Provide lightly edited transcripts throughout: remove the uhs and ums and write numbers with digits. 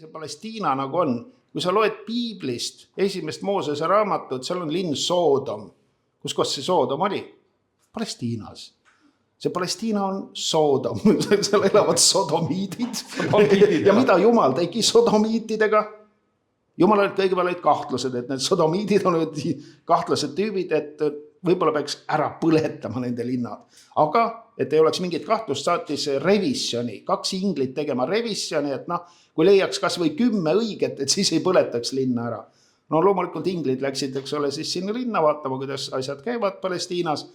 see Palestiina nagu on. Kui sa loed Piiblist, esimest Moosese raamatut, seal on linn Soodom. Kus kohas see Soodom oli? Palestiinas. See Palestiina on Soodom. Seal elavad sodomiidid. Ja mida Jumal tegi sodomiitidega? Jumal olid kahtlused, et need sodomiidid on kahtlased tüübid, et võib-olla peaks ära põletama nende linnad. Aga, et ei oleks mingit kahtlust, saatis revisjoni, 2 inglit tegema revisjoni, et kui leiaks kas või 10 õiget, et siis ei põletaks linna ära. No loomulikult inglid läksid, eks ole, siis sinna linna vaatama, kuidas asjad käivad Palestiinas.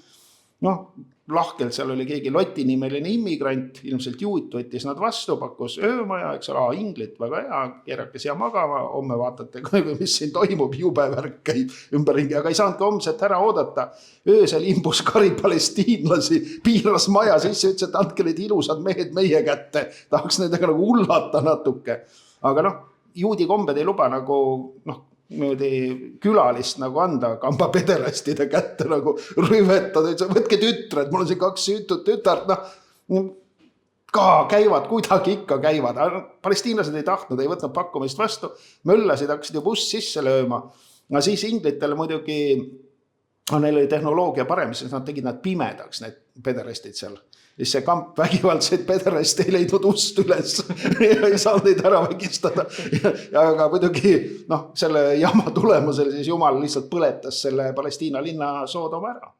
Lahkelt seal oli keegi Loti nimeline immigrant, ilmselt juut võttis nad vastu, pakkus öömaja, eks ole, inglit väga hea, keerake siia magama, homme vaatate, mis siin toimub, jube värk käib ümberringi, aga ei saanud homset ära oodata. Öösel imbus kari palestiinlasi, piiras maja sisse, ütles, et andke need ilusad mehed meie kätte, tahaks nendega nagu ullata natuke. Aga juudi kombed ei luba nagu, külalist nagu anda kamba pederastide kätte nagu rüvetada, võtke tütred, mul on siin 2 süütud tütart, ka käivad, kuidagi ikka käivad. Palestiinlased ei tahtnud, ei võtnud pakkumist vastu, möllasid hakkasid ju buss sisse lööma. Siis inglitele muidugi, neil oli tehnoloogia parem, siis nad tegid nad pimedaks, need pederastid seal. Siis see kamp vägivaldseid pederast ei leidnud ust üles ja ei saanud neid ära vägistada. Aga muidugi selle jama tulemusel siis Jumal lihtsalt põletas selle Palestiina linna Soodoma ära.